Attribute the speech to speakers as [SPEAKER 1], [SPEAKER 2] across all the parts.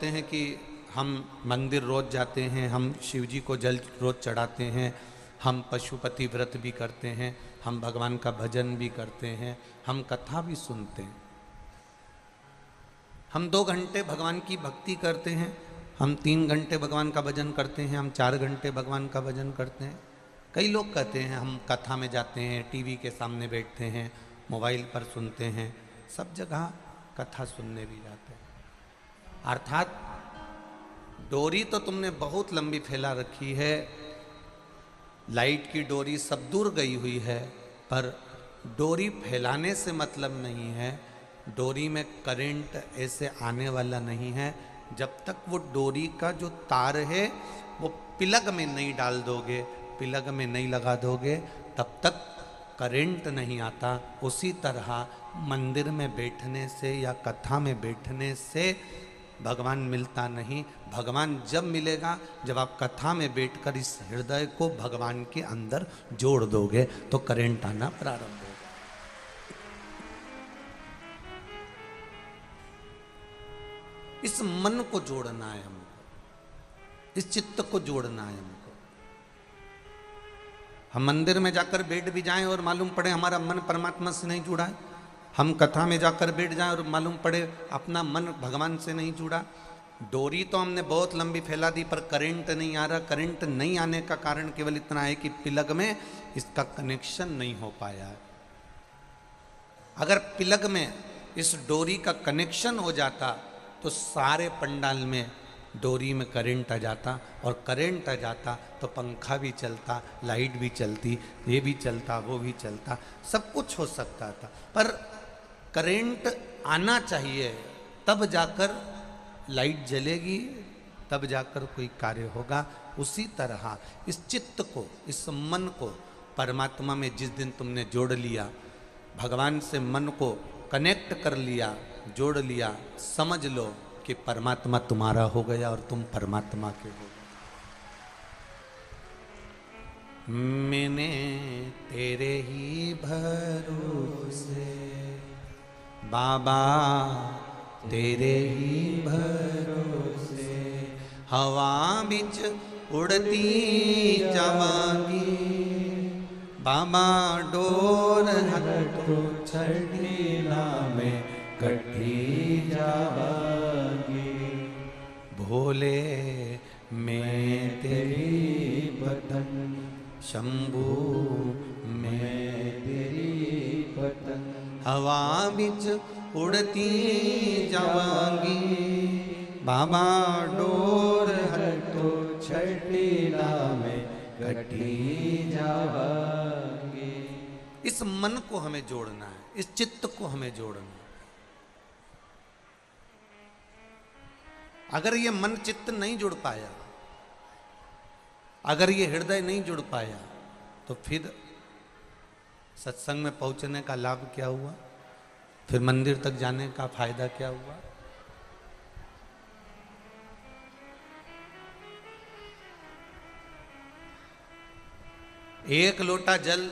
[SPEAKER 1] कहते हैं कि हम मंदिर रोज जाते हैं, हम शिव जी को जल रोज चढ़ाते हैं, हम पशुपति व्रत भी करते हैं, हम भगवान का भजन भी करते हैं, हम कथा भी सुनते हैं, हम 2 घंटे भगवान की भक्ति करते हैं, हम 3 घंटे भगवान का भजन करते हैं, हम 4 घंटे भगवान का भजन करते हैं। कई लोग कहते हैं हम कथा में जाते हैं, टीवी के सामने बैठते हैं, मोबाइल पर सुनते हैं, सब जगह कथा सुनने भी जाते हैं। अर्थात डोरी तो तुमने बहुत लंबी फैला रखी है, लाइट की डोरी सब दूर गई हुई है, पर डोरी फैलाने से मतलब नहीं है, डोरी में करंट ऐसे आने वाला नहीं है। जब तक वो डोरी का जो तार है वो प्लग में नहीं डाल दोगे, प्लग में नहीं लगा दोगे, तब तक करंट नहीं आता। उसी तरह मंदिर में बैठने से या कथा में बैठने से भगवान मिलता नहीं। भगवान जब मिलेगा जब आप कथा में बैठकर इस हृदय को भगवान के अंदर जोड़ दोगे तो करंट आना प्रारंभ होगा। इस मन को जोड़ना है हमको, इस चित्त को जोड़ना है हमको। हम मंदिर में जाकर बैठ भी जाएं और मालूम पड़े हमारा मन परमात्मा से नहीं जुड़ा है, हम कथा में जाकर बैठ जाएं और मालूम पड़े अपना मन भगवान से नहीं जुड़ा। डोरी तो हमने बहुत लंबी फैला दी पर करंट नहीं आ रहा। करंट नहीं आने का कारण केवल इतना है कि प्लग में इसका कनेक्शन नहीं हो पाया है। अगर प्लग में इस डोरी का कनेक्शन हो जाता तो सारे पंडाल में डोरी में करंट आ जाता, और करंट आ जाता तो पंखा भी चलता, लाइट भी चलती, ये भी चलता, वो भी चलता, सब कुछ हो सकता था। पर करंट आना चाहिए, तब जाकर लाइट जलेगी, तब जाकर कोई कार्य होगा। उसी तरह इस चित्त को, इस मन को परमात्मा में जिस दिन तुमने जोड़ लिया, भगवान से मन को कनेक्ट कर लिया, जोड़ लिया, समझ लो कि परमात्मा तुम्हारा हो गया और तुम परमात्मा के हो गए। मैंने तेरे ही भरोसे बाबा, तेरे ही भरोसे हवा बिच उड़ती जावांगी, बाबा डोर हटो छड़ीला में कटी जावांगी, भोले मैं तेरी पतन, शंभू मैं तेरी पतन, हवा बिच उड़ती जावांगी, बाबा डोर हटो छटीला में कटी जावांगी। इस मन को हमें जोड़ना है, इस चित्त को हमें जोड़ना है। अगर ये मन चित्त नहीं जुड़ पाया, अगर ये हृदय नहीं जुड़ पाया, तो फिर सत्संग में पहुंचने का लाभ क्या हुआ, फिर मंदिर तक जाने का फायदा क्या हुआ। एक लोटा जल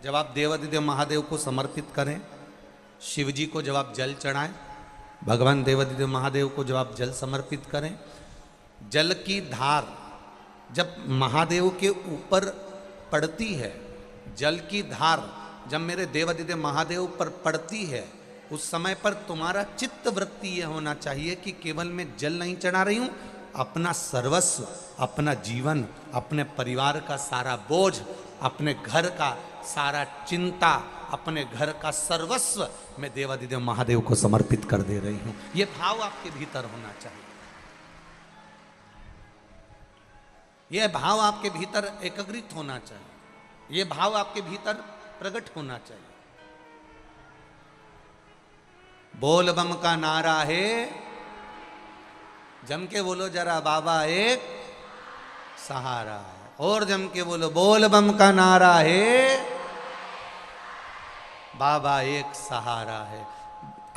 [SPEAKER 1] जब आप देवादिदेव महादेव को समर्पित करें, शिव जी को जब आप जल चढ़ाएं, भगवान देवादिदेव महादेव को जब आप जल समर्पित करें, जल की धार जब महादेव के ऊपर पड़ती है, जल की धार जब मेरे देवादिदेव महादेव पर पड़ती है, उस समय पर तुम्हारा चित्त वृत्ति यह होना चाहिए कि केवल मैं जल नहीं चढ़ा रही हूं, अपना सर्वस्व, अपना जीवन, अपने परिवार का सारा बोझ, अपने घर का सारा चिंता, अपने घर का सर्वस्व मैं देवादिदेव महादेव को समर्पित कर दे रही हूं। यह भाव आपके भीतर होना चाहिए, यह भाव आपके भीतर एकाग्रित होना चाहिए, यह भाव आपके भीतर प्रकट होना चाहिए। बोल बम का नारा है, जम के बोलो जरा, बाबा एक सहारा है, और जम के बोलो, बोल बम का नारा है, बाबा एक सहारा है।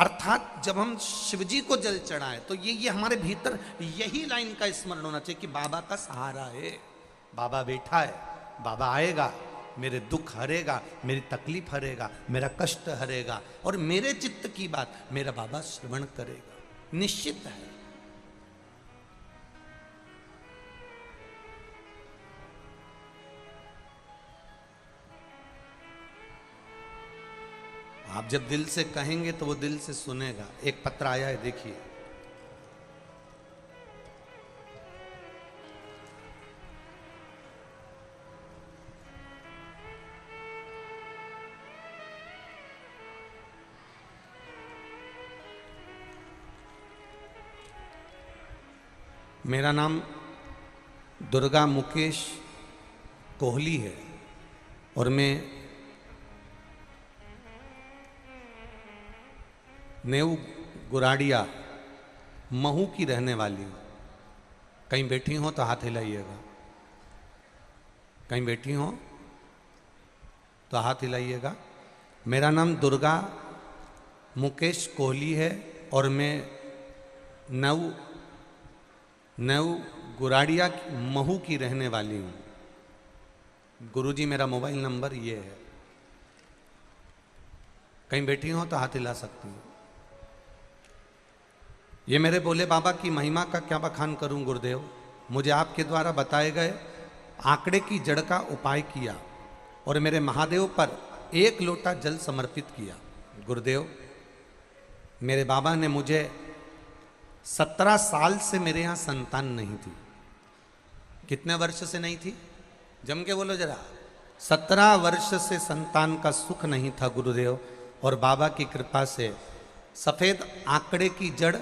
[SPEAKER 1] अर्थात जब हम शिवजी को जल चढ़ाएं तो ये हमारे भीतर यही लाइन का स्मरण होना चाहिए कि बाबा का सहारा है, बाबा बैठा है, बाबा आएगा, मेरे दुख हरेगा, मेरी तकलीफ हरेगा, मेरा कष्ट हरेगा, और मेरे चित्त की बात मेरा बाबा श्रवण करेगा। निश्चित है, जब दिल से कहेंगे तो वो दिल से सुनेगा। एक पत्र आया है, देखिए। मेरा नाम दुर्गा मुकेश कोहली है और मैं नेऊ गुराड़िया महू की रहने वाली हूँ। कहीं बैठी हो तो हाथ हिलाइएगा, कहीं बैठी हो तो हाथ हिलाइएगा। मेरा नाम दुर्गा मुकेश कोहली है और मैं नेऊ गुराड़िया महू की रहने वाली हूँ। गुरुजी मेरा मोबाइल नंबर ये है, कहीं बैठी हो तो हाथ हिला सकती हूँ। ये मेरे बोले बाबा की महिमा का क्या बखान करूं गुरुदेव। मुझे आपके द्वारा बताए गए आंकड़े की जड़ का उपाय किया और मेरे महादेव पर 1 लोटा जल समर्पित किया। गुरुदेव, मेरे बाबा ने मुझे 17 साल से मेरे यहाँ संतान नहीं थी। कितने वर्ष से नहीं थी? जम के बोलो जरा। 17 वर्ष से संतान का सुख नहीं था गुरुदेव, और बाबा की कृपा से सफेद आंकड़े की जड़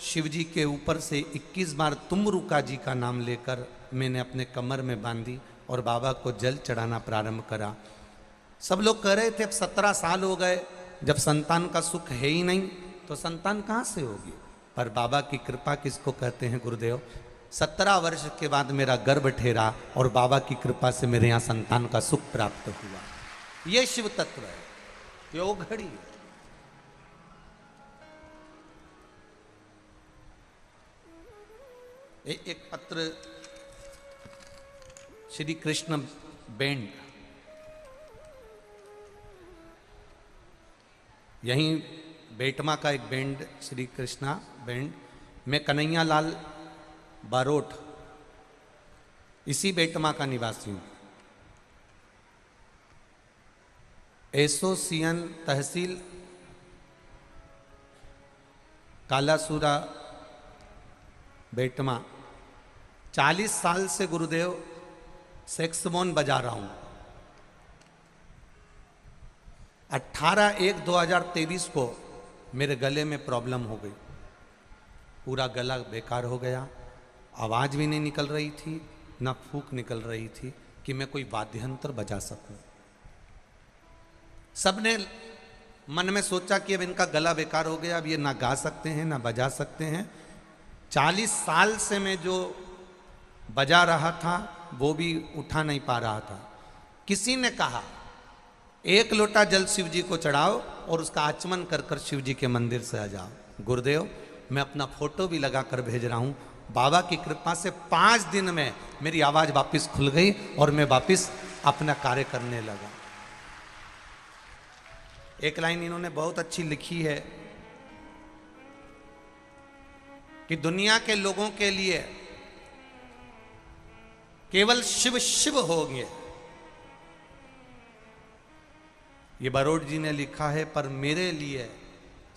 [SPEAKER 1] शिव जी के ऊपर से 21 बार तुमरुका जी का नाम लेकर मैंने अपने कमर में बांधी और बाबा को जल चढ़ाना प्रारंभ करा। सब लोग कह रहे थे अब 17 साल हो गए, जब संतान का सुख है ही नहीं तो संतान कहाँ से होगी। पर बाबा की कृपा किसको कहते हैं गुरुदेव। 17 वर्ष के बाद मेरा गर्भ ठहरा और बाबा की कृपा से मेरे यहाँ संतान का सुख प्राप्त हुआ। ये शिव तत्व है, यो घड़ी है। एक पत्र श्री कृष्ण बैंड, यहीं बेटमा का एक बैंड श्री कृष्णा बैंड, मैं कन्हैया लाल बारोट इसी बेटमा का निवासी हूं। एसोसियन तहसील कालासुरा बेटमा। 40 साल से गुरुदेव सेक्समोन बजा रहा हूं। 18/1/2023 को मेरे गले में प्रॉब्लम हो गई, पूरा गला बेकार हो गया, आवाज भी नहीं निकल रही थी, ना फूंक निकल रही थी कि मैं कोई वाद्य यंत्र बजा सकूं। सबने मन में सोचा कि अब इनका गला बेकार हो गया, अब ये ना गा सकते हैं ना बजा सकते हैं। 40 साल से मैं जो बजा रहा था वो भी उठा नहीं पा रहा था। किसी ने कहा 1 लोटा जल शिव जी को चढ़ाओ और उसका आचमन कर कर शिव जी के मंदिर से आ जाओ। गुरुदेव, मैं अपना फोटो भी लगा कर भेज रहा हूं। बाबा की कृपा से 5 दिन में मेरी आवाज वापस खुल गई और मैं वापस अपना कार्य करने लगा। एक लाइन इन्होंने बहुत अच्छी लिखी है कि दुनिया के लोगों के लिए केवल शिव शिव होंगे। ये बरोड़ जी ने लिखा है, पर मेरे लिए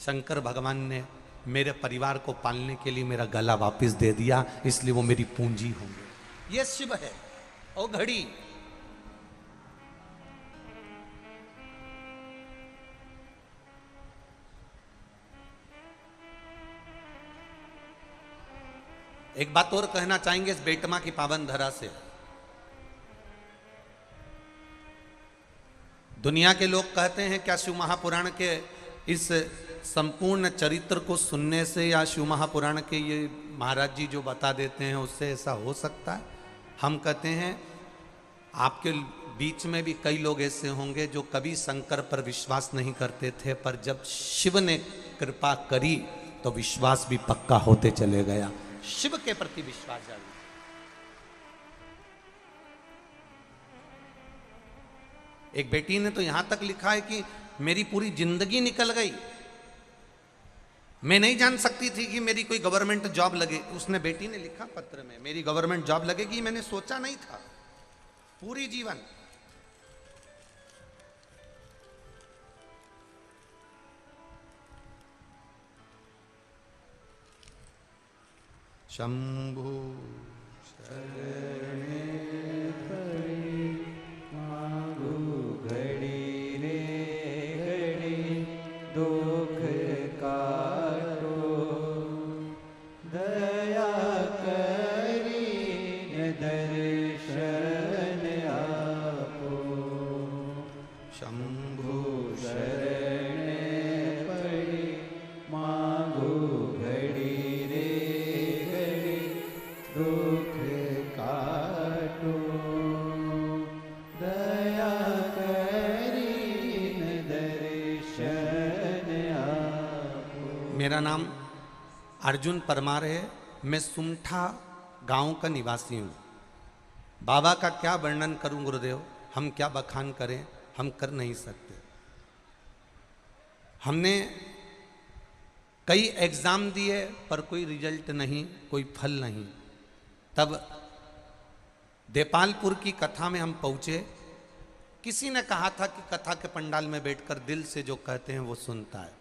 [SPEAKER 1] शंकर भगवान ने मेरे परिवार को पालने के लिए मेरा गला वापस दे दिया, इसलिए वो मेरी पूंजी होंगे। ये शिव है। ओ घड़ी, एक बात और कहना चाहेंगे इस बेटमा की पावन धरा से। दुनिया के लोग कहते हैं क्या शिव महापुराण के इस संपूर्ण चरित्र को सुनने से या शिव महापुराण के ये महाराज जी जो बता देते हैं उससे ऐसा हो सकता है? हम कहते हैं आपके बीच में भी कई लोग ऐसे होंगे जो कभी शंकर पर विश्वास नहीं करते थे, पर जब शिव ने कृपा करी तो विश्वास भी पक्का होते चले गया। शिव के प्रति विश्वास जागृत। एक बेटी ने तो यहां तक लिखा है कि मेरी पूरी जिंदगी निकल गई, मैं नहीं जान सकती थी कि मेरी कोई गवर्नमेंट जॉब लगे। उसने बेटी ने लिखा पत्र में, मेरी गवर्नमेंट जॉब लगेगी, मैंने सोचा नहीं था पूरी जीवन। शंभु
[SPEAKER 2] शरणे पड़ी मांगू घड़ी रे घड़ी दुख काटो दया करीने दर्शन आपो
[SPEAKER 1] शंभु
[SPEAKER 2] शरणे पड़ी मांगू घड़ी रे घड़ी दुख काटो दया करीने दर्शन आपो।
[SPEAKER 1] मेरा नाम अर्जुन परमार है। मैं सुमठा गांव का निवासी हूँ। बाबा का क्या वर्णन करूं गुरुदेव, हम क्या बखान करें, हम कर नहीं सकते। हमने कई एग्जाम दिए पर कोई रिजल्ट नहीं, कोई फल नहीं। तब देपालपुर की कथा में हम पहुंचे। किसी ने कहा था कि कथा के पंडाल में बैठकर दिल से जो कहते हैं वो सुनता है।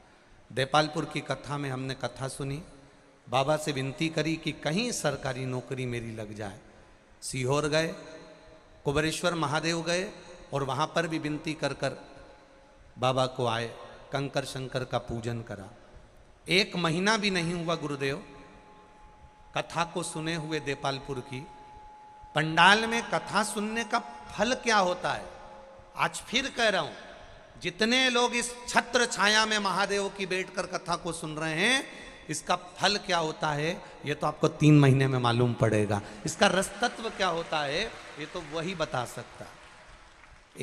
[SPEAKER 1] देपालपुर की कथा में हमने कथा सुनी, बाबा से विनती करी कि कहीं सरकारी नौकरी मेरी लग जाए। सीहोर गए, कुबरेश्वर महादेव गए और वहाँ पर भी विनती कर कर बाबा को आए, कंकर शंकर का पूजन करा। 1 महीना भी नहीं हुआ गुरुदेव कथा को सुने हुए देपालपुर की। पंडाल में कथा सुनने का फल क्या होता है, आज फिर कह रहा हूं, जितने लोग इस छत्र छाया में महादेव की बैठकर कथा को सुन रहे हैं, इसका फल क्या होता है ये तो आपको 3 महीने में मालूम पड़ेगा। इसका रसतत्व क्या होता है ये तो वही बता सकता।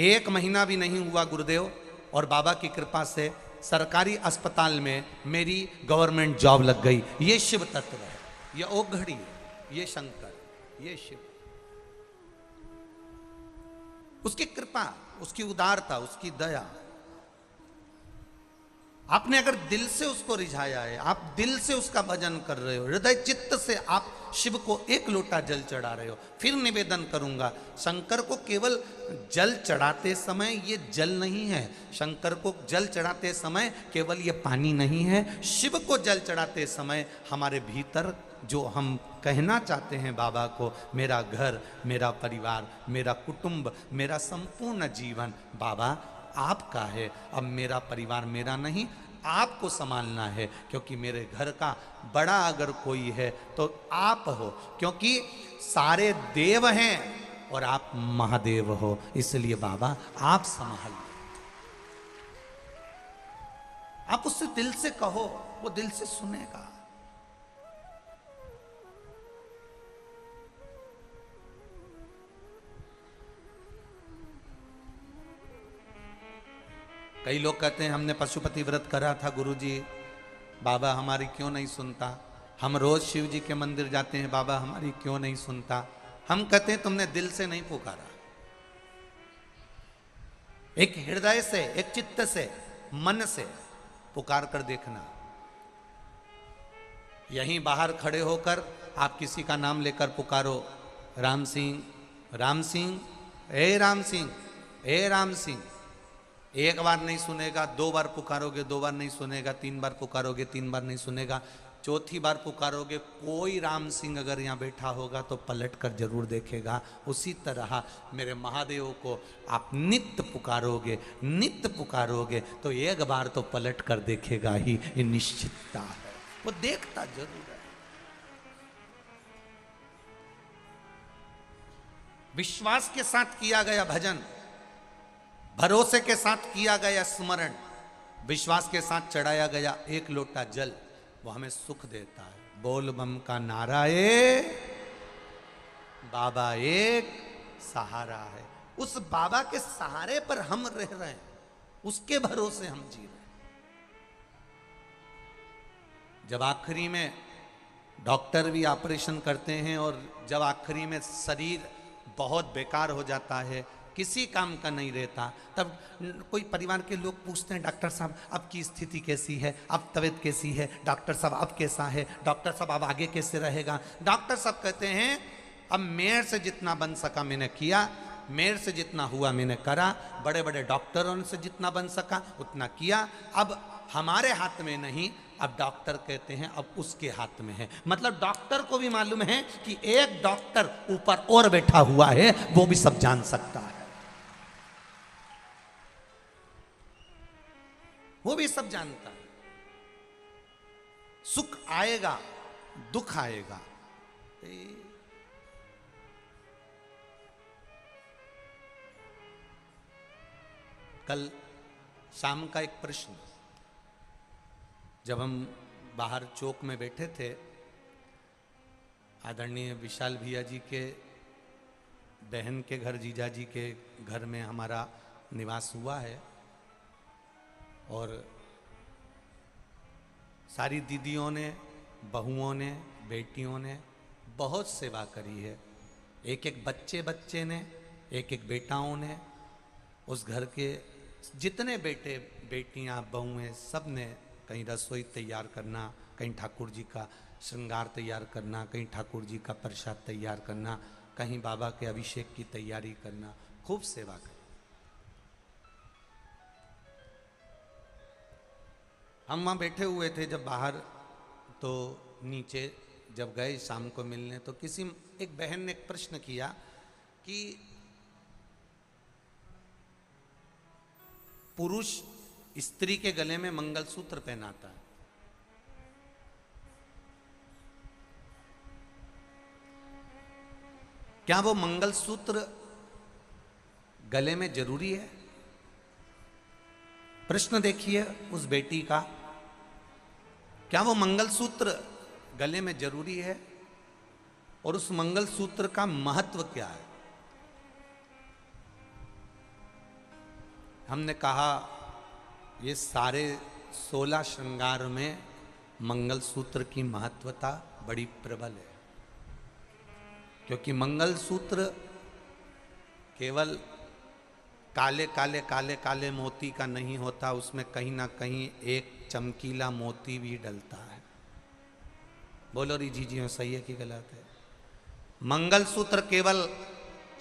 [SPEAKER 1] 1 महीना भी नहीं हुआ गुरुदेव और बाबा की कृपा से सरकारी अस्पताल में मेरी गवर्नमेंट जॉब लग गई। ये शिव तत्व है, ये ओघड़ी है, ये शंकर, ये शिव। उसकी कृपा, उसकी उदारता, उसकी दया। आपने अगर दिल से उसको रिझाया है, आप दिल से उसका भजन कर रहे हो, हृदय चित्त से आप शिव को 1 लोटा जल चढ़ा रहे हो। फिर निवेदन करूंगा, शंकर को केवल जल चढ़ाते समय ये जल नहीं है, शंकर को जल चढ़ाते समय केवल ये पानी नहीं है, शिव को जल चढ़ाते समय हमारे भीतर जो हम कहना चाहते हैं बाबा को, मेरा घर, मेरा परिवार, मेरा कुटुंब, मेरा संपूर्ण जीवन बाबा आपका है। अब मेरा परिवार मेरा नहीं, आपको संभालना है, क्योंकि मेरे घर का बड़ा अगर कोई है तो आप हो, क्योंकि सारे देव हैं और आप महादेव हो, इसलिए बाबा आप संभालिए। आप उससे दिल से कहो, वो दिल से सुनेगा। कई लोग कहते हैं हमने पशुपति व्रत करा था गुरुजी, बाबा हमारी क्यों नहीं सुनता। हम रोज शिव जी के मंदिर जाते हैं, बाबा हमारी क्यों नहीं सुनता। हम कहते हैं तुमने दिल से नहीं पुकारा। एक हृदय से, एक चित्त से, मन से पुकार कर देखना। यहीं बाहर खड़े होकर आप किसी का नाम लेकर पुकारो, राम सिंह, राम सिंह, ए राम सिंह, ए राम सिंह। 1 बार नहीं सुनेगा, 2 बार पुकारोगे, 2 बार नहीं सुनेगा, 3 बार पुकारोगे, 3 बार नहीं सुनेगा, 4थी बार पुकारोगे, कोई राम सिंह अगर यहाँ बैठा होगा तो पलट कर जरूर देखेगा। उसी तरह मेरे महादेव को आप नित्य पुकारोगे, नित्य पुकारोगे तो 1 बार तो पलट कर देखेगा ही, ये निश्चितता है, वो देखता जरूर है। विश्वास के साथ किया गया भजन, भरोसे के साथ किया गया स्मरण, विश्वास के साथ चढ़ाया गया 1 लोटा जल, वो हमें सुख देता है। बोल बम का नारा है, बाबा एक सहारा है। उस बाबा के सहारे पर हम रह रहे हैं, उसके भरोसे हम जी रहे हैं। जब आखिरी में डॉक्टर भी ऑपरेशन करते हैं और जब आखिरी में शरीर बहुत बेकार हो जाता है, किसी काम का नहीं रहता, तब कोई परिवार के लोग पूछते हैं डॉक्टर साहब अब की स्थिति कैसी है, अब तबीयत कैसी है, डॉक्टर साहब अब कैसा है, डॉक्टर साहब अब आगे कैसे रहेगा। डॉक्टर साहब कहते हैं अब मेरे से जितना बन सका मैंने किया, मेरे से जितना हुआ मैंने करा, बड़े बड़े डॉक्टरों से जितना बन सका उतना किया, अब हमारे हाथ में नहीं, अब डॉक्टर कहते हैं अब उसके हाथ में है। मतलब डॉक्टर को भी मालूम है कि एक डॉक्टर ऊपर और बैठा हुआ है, वो भी सब जान सकता है, वो भी सब जानता है। सुख आएगा, दुख आएगा। कल शाम का एक प्रश्न, जब हम बाहर चौक में बैठे थे, आदरणीय विशाल भैया जी के बहन के घर, जीजा जी के घर में हमारा निवास हुआ है, और सारी दीदियों ने, बहुओं ने, बेटियों ने बहुत सेवा करी है। एक एक बच्चे ने, एक एक बेटाओं ने, उस घर के जितने बेटे बेटियां बहुएं, सब ने कहीं रसोई तैयार करना, कहीं ठाकुर जी का श्रृंगार तैयार करना, कहीं ठाकुर जी का प्रसाद तैयार करना, कहीं बाबा के अभिषेक की तैयारी करना, खूब सेवा करी। हम वहाँ बैठे हुए थे जब बाहर, तो नीचे जब गए शाम को मिलने, तो किसी एक बहन ने एक प्रश्न किया कि पुरुष स्त्री के गले में मंगलसूत्र पहनाता है, क्या वो मंगलसूत्र गले में जरूरी है? प्रश्न देखिए उस बेटी का, क्या वो मंगलसूत्र गले में जरूरी है, और उस मंगलसूत्र का महत्व क्या है? हमने कहा ये सारे 16 श्रृंगार में मंगलसूत्र की महत्वता बड़ी प्रबल है, क्योंकि मंगलसूत्र केवल काले काले काले काले मोती का नहीं होता, उसमें कहीं ना कहीं एक चमकीला मोती भी डलता है। बोलो री जी सही है कि गलत है? मंगलसूत्र केवल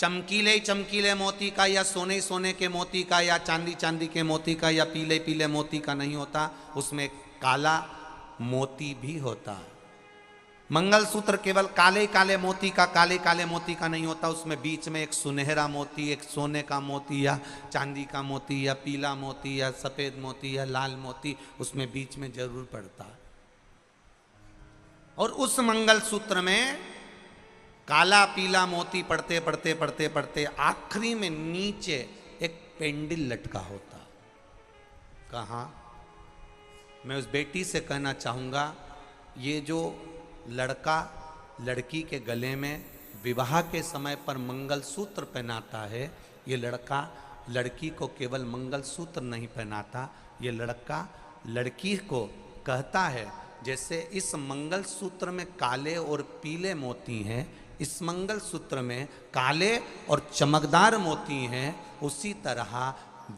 [SPEAKER 1] चमकीले चमकीले मोती का, या सोने सोने के मोती का, या चांदी चांदी के मोती का, या पीले पीले मोती का नहीं होता, उसमें काला मोती भी होता है। मंगलसूत्र केवल काले काले मोती का, काले काले मोती का नहीं होता, उसमें बीच में एक सुनहरा मोती, एक सोने का मोती या चांदी का मोती या पीला मोती या सफेद मोती या लाल मोती उसमें बीच में जरूर पड़ता है। और उस मंगलसूत्र में काला पीला मोती पड़ते पड़ते पड़ते पड़ते आखिरी में नीचे एक पेंडिल लटका होता। कहाँ? मैं उस बेटी से कहना चाहूँगा, ये जो लड़का लड़की के गले में विवाह के समय पर मंगलसूत्र पहनाता है, ये लड़का लड़की को केवल मंगलसूत्र नहीं पहनाता, ये लड़का लड़की को कहता है जैसे इस मंगलसूत्र में काले और पीले मोती हैं, इस मंगलसूत्र में काले और चमकदार मोती हैं, उसी तरह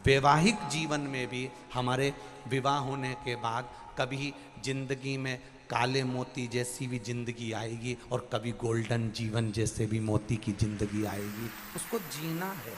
[SPEAKER 1] वैवाहिक जीवन में भी हमारे विवाह होने के बाद कभी जिंदगी में काले मोती जैसी भी जिंदगी आएगी और कभी गोल्डन जीवन जैसे भी मोती की जिंदगी आएगी। उसको जीना है।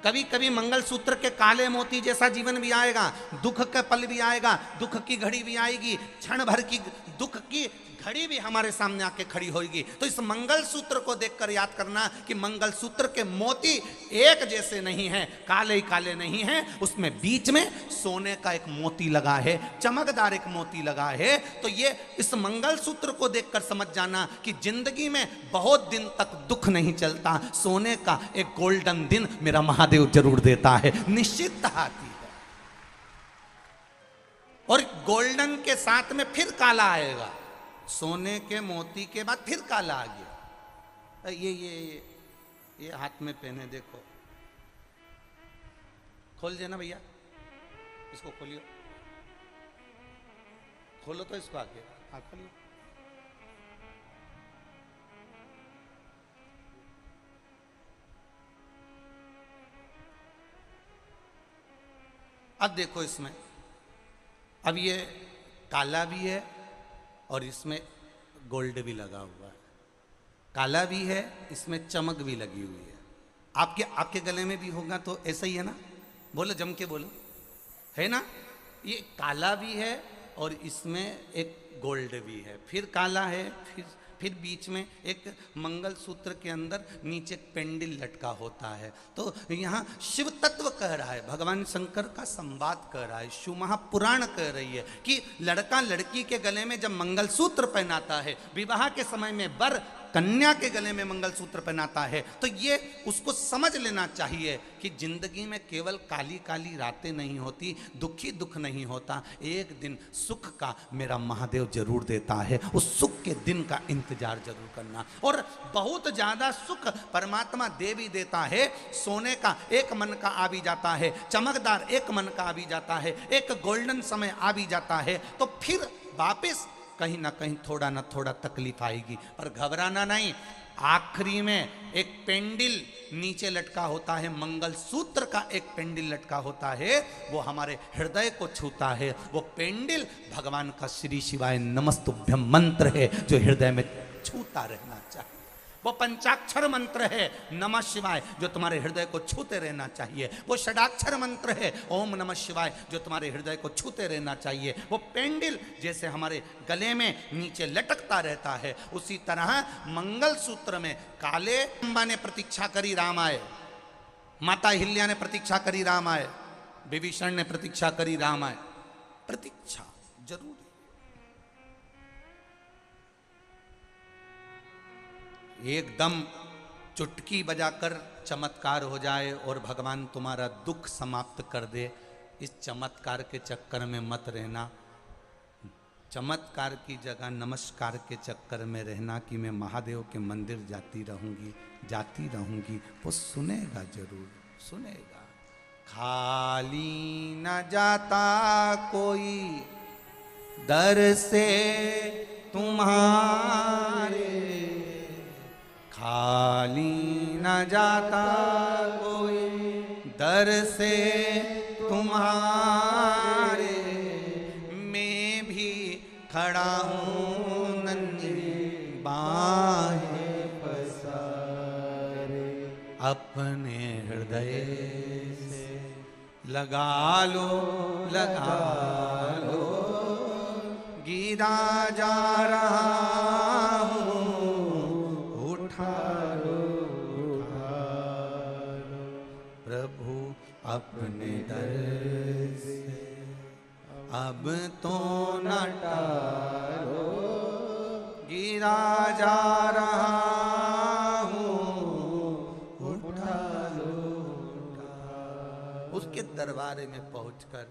[SPEAKER 1] कभी कभी मंगलसूत्र के काले मोती जैसा जीवन भी आएगा, दुख का पल भी आएगा, दुख की घड़ी भी आएगी, क्षण भर की दुख की घड़ी भी हमारे सामने आके खड़ी होगी। तो इस मंगलसूत्र को देखकर याद करना कि मंगलसूत्र के मोती एक जैसे नहीं हैं, काले ही काले नहीं हैं, उसमें बीच में सोने का एक मोती लगा है, चमकदार एक मोती लगा है। तो ये इस मंगलसूत्र को देखकर समझ जाना कि जिंदगी में बहुत दिन तक दुख नहीं चलता, सोने का एक गोल्डन दिन मेरा महादेव जरूर देता है, निश्चित आती है। और गोल्डन के साथ में फिर काला आएगा, सोने के मोती के बाद फिर काला आ गया। ये हाथ में पहने देखो, खोल देना भैया, इसको खोलियो, खोलो तो इसको आगे, हाँ खोलियो। अब देखो इसमें, अब ये काला भी है और इसमें गोल्ड भी लगा हुआ है, काला भी है, इसमें चमक भी लगी हुई है। आपके गले में भी होगा तो ऐसा ही है ना? बोलो, जम के बोलो, है ना। ये काला भी है और इसमें एक गोल्ड भी है, फिर काला है, फिर बीच में एक मंगलसूत्र के अंदर नीचे एक पेंडिल लटका होता है। तो यहाँ शिव तत्व कह रहा है, भगवान शंकर का संवाद कह रहा है, शिव महापुराण कह रही है कि लड़का लड़की के गले में जब मंगलसूत्र पहनाता है, विवाह के समय में वर कन्या के गले में मंगलसूत्र पहनाता है, तो ये उसको समझ लेना चाहिए कि जिंदगी में केवल काली काली रातें नहीं होती, दुखी दुख नहीं होता, एक दिन सुख का मेरा महादेव जरूर देता है। उस सुख के दिन का इंतजार जरूर करना। और बहुत ज्यादा सुख परमात्मा दे भी देता है। सोने का एक मन का आ भी जाता है, चमकदार एक मन का आ भी जाता है, एक गोल्डन समय आ भी जाता है, तो फिर वापस कहीं ना कहीं थोड़ा ना थोड़ा तकलीफ आएगी, पर घबराना नहीं। आखिरी में एक पेंडिल नीचे लटका होता है, मंगलसूत्र का एक पेंडिल लटका होता है, वो हमारे हृदय को छूता है। वो पेंडिल भगवान का श्री शिवाय नमस्तुभ्यम मंत्र है, जो हृदय में छूता रहना चाहिए। वो पंचाक्षर मंत्र है नमः शिवाय, जो तुम्हारे हृदय को छूते रहना चाहिए। वो षडाक्षर मंत्र है ओम नमः शिवाय, जो तुम्हारे हृदय को छूते रहना चाहिए। वो पेंडिल जैसे हमारे गले में नीचे लटकता रहता है, उसी तरह मंगलसूत्र में काले अम्बा ने प्रतीक्षा करी राम आए, माता हिल्या ने प्रतीक्षा करी राम आए, विभीषण ने प्रतीक्षा करी राम आए। प्रतीक्षा जरूर, एकदम चुटकी बजाकर चमत्कार हो जाए और भगवान तुम्हारा दुख समाप्त कर दे, इस चमत्कार के चक्कर में मत रहना। चमत्कार की जगह नमस्कार के चक्कर में रहना कि मैं महादेव के मंदिर जाती रहूंगी, वो सुनेगा, जरूर सुनेगा। खाली न जाता कोई दर से तुम्हारे, खाली न जाता कोई दर से तुम्हारे, मैं भी खड़ा हूँ नन्ही बाहें पसारे, अपने हृदय से लगा लो गिरा जा रहा अपने दर से, अब तो न टालो, गिरा जा रहा हूँ, उठा लो। उसके दरबार में पहुंचकर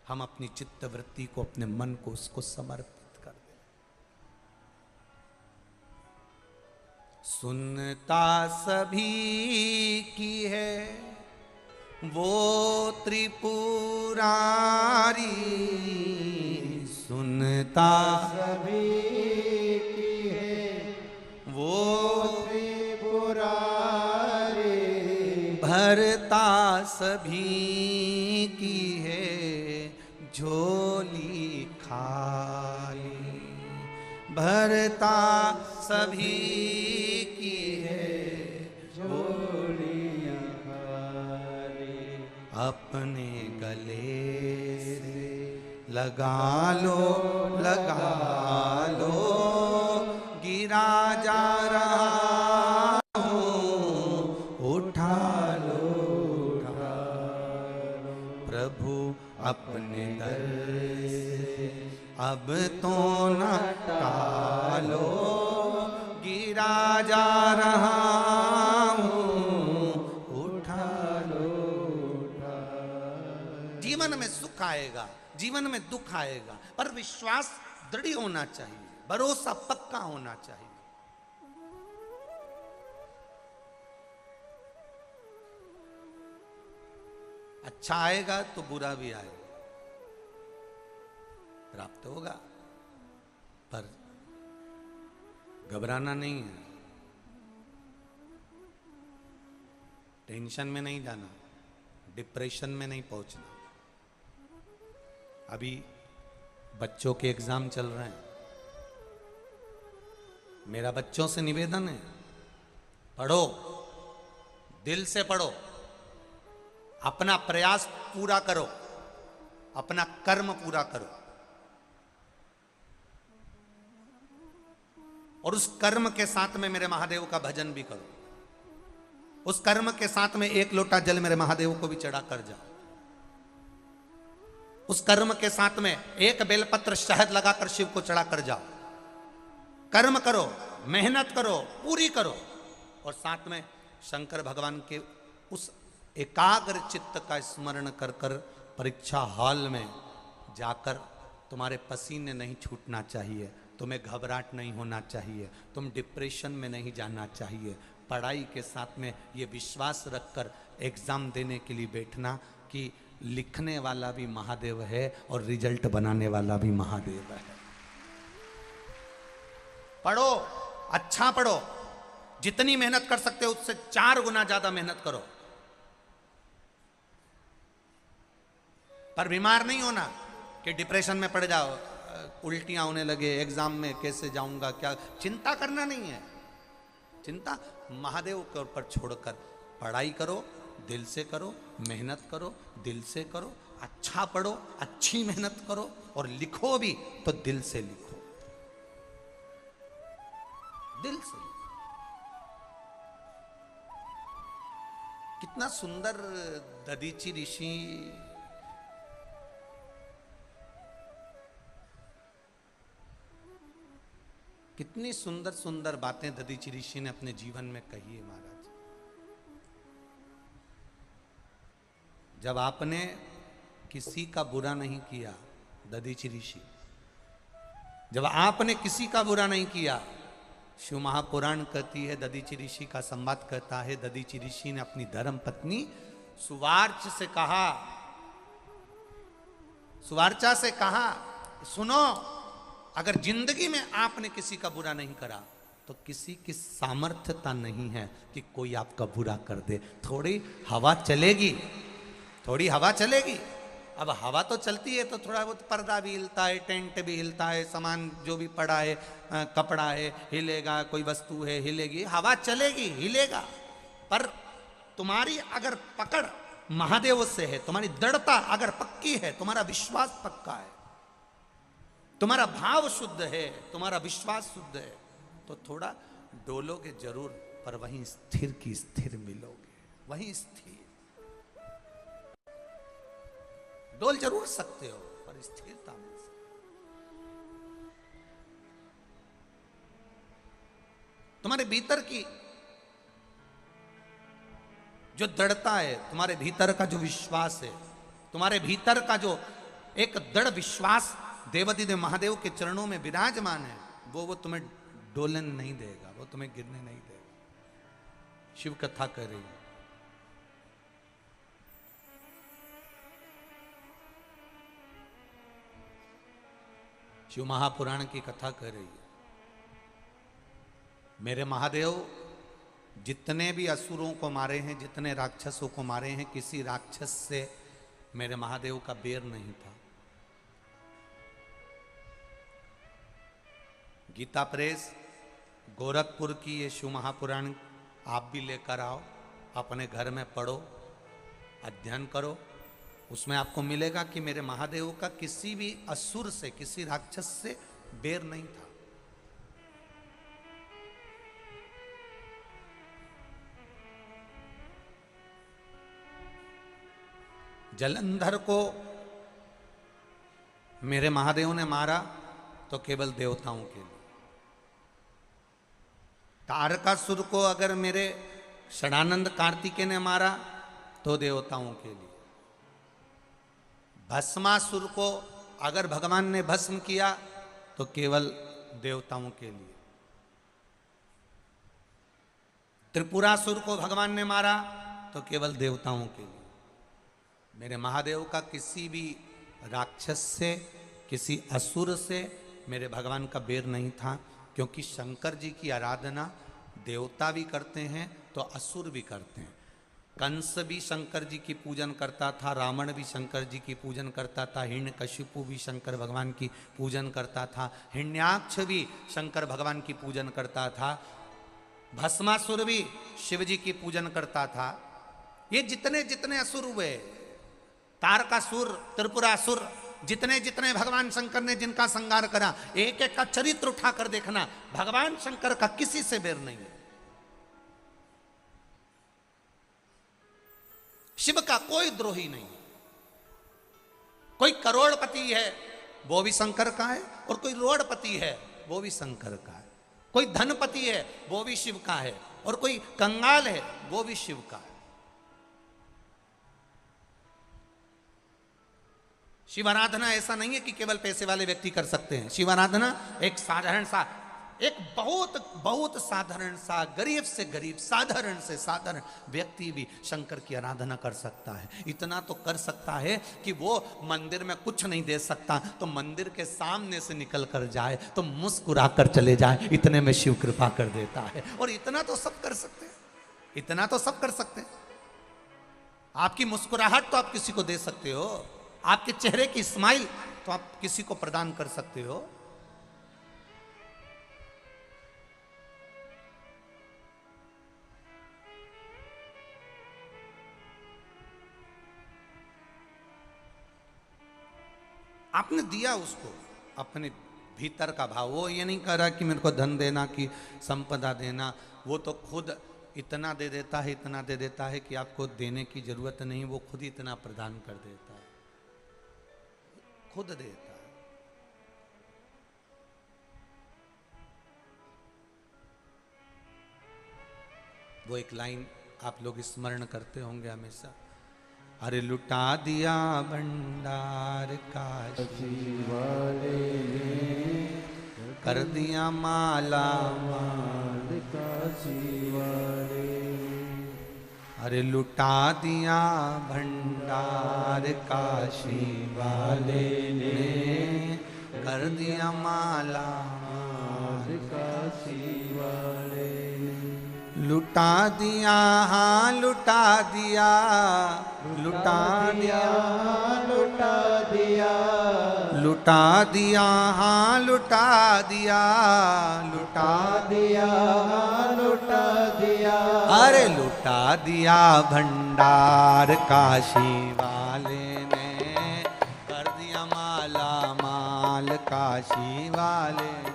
[SPEAKER 1] हम अपनी चित्त वृत्ति को, अपने मन को उसको समर्पित कर दें। सुनता सभी की है वो त्रिपुरारी, सुनता
[SPEAKER 2] सभी की है
[SPEAKER 1] वो
[SPEAKER 2] त्रिपुरारी,
[SPEAKER 1] भरता सभी की है झोली खाली, भरता सभी की है
[SPEAKER 2] झोलियां खाली,
[SPEAKER 1] अपने गले से लगा लो गिरा जा रहा हूँ, उठा लो प्रभु अपने दर से, अब तो न टालो, गिरा जा रहा हूँ, उठा लो। जीवन में सुख आएगा, जीवन में दुख आएगा, पर विश्वास दृढ़ होना चाहिए, भरोसा पक्का होना चाहिए। अच्छा आएगा तो बुरा भी आएगा, प्राप्त होगा, पर घबराना नहीं है, टेंशन में नहीं जाना, डिप्रेशन में नहीं पहुंचना। अभी बच्चों के एग्जाम चल रहे हैं, मेरा बच्चों से निवेदन है, पढ़ो, दिल से पढ़ो, अपना प्रयास पूरा करो, अपना कर्म पूरा करो और उस कर्म के साथ में मेरे महादेव का भजन भी करो। उस कर्म के साथ में एक लोटा जल मेरे महादेव को भी चढ़ा कर जाओ। उस कर्म के साथ में एक बेलपत्र शहद लगाकर शिव को चढ़ा कर जाओ। कर्म करो, मेहनत करो, पूरी करो और साथ में शंकर भगवान के उस एकाग्र चित्त का स्मरण कर कर परीक्षा हॉल में जाकर तुम्हारे पसीने नहीं छूटना चाहिए, तुम्हें घबराहट नहीं होना चाहिए, तुम डिप्रेशन में नहीं जाना चाहिए। पढ़ाई के साथ में ये विश्वास रखकर एग्जाम देने के लिए बैठना कि लिखने वाला भी महादेव है और रिजल्ट बनाने वाला भी महादेव है। पढ़ो, अच्छा पढ़ो, जितनी मेहनत कर सकते हो उससे 4 गुना ज्यादा मेहनत करो, पर बीमार नहीं होना कि डिप्रेशन में पड़ जाओ, उल्टियां होने लगे, एग्जाम में कैसे जाऊंगा, क्या। चिंता करना नहीं है, चिंता महादेव के ऊपर छोड़कर पढ़ाई करो, दिल से करो, मेहनत करो, दिल से करो, अच्छा पढ़ो, अच्छी मेहनत करो और लिखो भी तो दिल से लिखो, दिल से। कितना सुंदर दधीचि ऋषि कितनी सुंदर सुंदर बातें दधीचि ऋषि ने अपने जीवन में कही है महाराज। जब आपने किसी का बुरा नहीं किया, दधीचि ऋषि, जब आपने किसी का बुरा नहीं किया, शिव महापुराण कहती है, दधीचि ऋषि का संवाद कहता है, दधीचि ऋषि ने अपनी धर्म पत्नी सुवार्च से कहा, सुवार्चा से कहा, सुनो, अगर जिंदगी में आपने किसी का बुरा नहीं करा तो किसी की सामर्थ्यता नहीं है कि कोई आपका बुरा कर दे। थोड़ी हवा चलेगी, थोड़ी हवा चलेगी। अब हवा तो चलती है तो थोड़ा बहुत पर्दा भी हिलता है, टेंट भी हिलता है, सामान जो भी पड़ा है, कपड़ा है हिलेगा, कोई वस्तु है हिलेगी, हवा चलेगी, हिलेगा। पर तुम्हारी अगर पकड़ महादेव से है, तुम्हारी दृढ़ता अगर पक्की है, तुम्हारा विश्वास पक्का है, तुम्हारा भाव शुद्ध है, तुम्हारा विश्वास शुद्ध है, तो थोड़ा डोलोगे जरूर, पर वहीं स्थिर की स्थिर मिलोगे, वहीं स्थिर। डोल जरूर सकते हो पर स्थिरता मिल सकती। तुम्हारे भीतर की जो दृढ़ता है, तुम्हारे भीतर का जो विश्वास है, तुम्हारे भीतर का जो एक दृढ़ विश्वास देवाधिदेव महादेव के चरणों में विराजमान है, वो तुम्हें डोलन नहीं देगा, वो तुम्हें गिरने नहीं देगा। शिव कथा कर रही है, शिव महापुराण की कथा कर रही है। मेरे महादेव जितने भी असुरों को मारे हैं, जितने राक्षसों को मारे हैं, किसी राक्षस से मेरे महादेव का बैर नहीं था। गीता प्रेस गोरखपुर की ये शिव महापुराण आप भी लेकर आओ, अपने घर में पढ़ो, अध्ययन करो। उसमें आपको मिलेगा कि मेरे महादेव का किसी भी असुर से, किसी राक्षस से बैर नहीं था। जलंधर को मेरे महादेव ने मारा तो केवल देवताओं के लिए। तारकासुर को अगर मेरे षडानंद कार्तिकेय ने मारा तो देवताओं के लिए। भस्मासुर को अगर भगवान ने भस्म किया तो केवल देवताओं के लिए। त्रिपुरासुर को भगवान ने मारा तो केवल देवताओं के लिए। मेरे महादेव का किसी भी राक्षस से, किसी असुर से मेरे भगवान का बैर नहीं था, क्योंकि शंकर जी की आराधना देवता भी करते हैं तो असुर भी करते हैं। कंस भी शंकर जी की पूजन करता था, रावण भी शंकर जी की पूजन करता था, हिरण्यकशिपु भी शंकर भगवान की पूजन करता था, हिरण्याक्ष भी शंकर भगवान की पूजन करता था, भस्मासुर भी शिव जी की पूजन करता था। ये जितने जितने असुर हुए तारकासुर, त्रिपुरासुर, जितने जितने भगवान शंकर ने जिनका संहार करा, एक एक का चरित्र उठाकर देखना, भगवान शंकर का किसी से बैर नहीं है। शिव का कोई द्रोही नहीं। कोई करोड़पति है वो भी शंकर का है, और कोई रोड़पति है वो भी शंकर का है। कोई धनपति है वो भी शिव का है, और कोई कंगाल है वो भी शिव का है। शिव आराधना ऐसा नहीं है कि केवल पैसे वाले व्यक्ति कर सकते हैं। शिव आराधना एक साधारण सा, एक बहुत बहुत साधारण सा, गरीब से गरीब, साधारण से साधारण व्यक्ति भी शंकर की आराधना कर सकता है। इतना तो कर सकता है कि वो मंदिर में कुछ नहीं दे सकता तो मंदिर के सामने से निकल कर जाए तो मुस्कुरा कर चले जाए, इतने में शिव कृपा कर देता है। और इतना तो सब कर सकते हैं, इतना तो सब कर सकते हैं। आपकी मुस्कुराहट तो आप किसी को दे सकते हो, आपके चेहरे की स्माइल तो आप किसी को प्रदान कर सकते हो। आपने दिया उसको अपने भीतर का भाव। वो ये नहीं कह रहा कि मेरे को धन देना, कि संपदा देना, वो तो खुद इतना दे देता है, इतना दे देता है कि आपको देने की जरूरत नहीं, वो खुद ही इतना प्रदान कर देता है, खुद देता है। वो एक लाइन आप लोग स्मरण करते होंगे हमेशा, अरे लुटा दिया भंडार काशी वाले ने, कर दिया माला माल काशी वाले। अरे लुटा दिया भंडार काशी वाले ने, कर दिया माला माल काशी वाले। लुटा दिया, हाँ लुटा दिया, लुटा दिया,
[SPEAKER 2] लुटा दिया,
[SPEAKER 1] लुटा दिया, हाँ लुटा दिया, लुटा
[SPEAKER 2] दिया, लुटा दिया।
[SPEAKER 1] अरे लुटा दिया भंडार काशी वाले ने, कर दिया माला माल काशी वाले ने।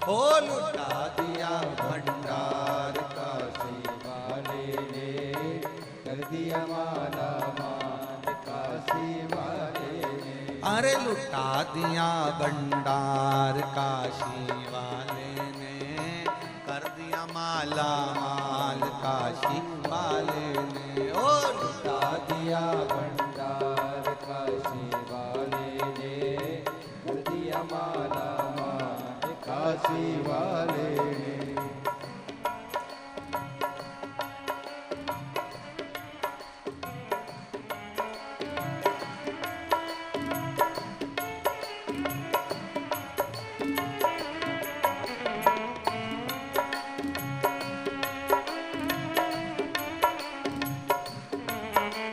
[SPEAKER 1] ओ लुटा दिया भंडार काशी वाले ने, कर दिया माला माल काशी वाले ने। अरे लुटा दिया भंडार काशी वाले ने, कर दिया माला माल काशी वाले ने। ओ लुटा दिया भंडार काशी वाले ने, कर दिया माला माल काशी वाले।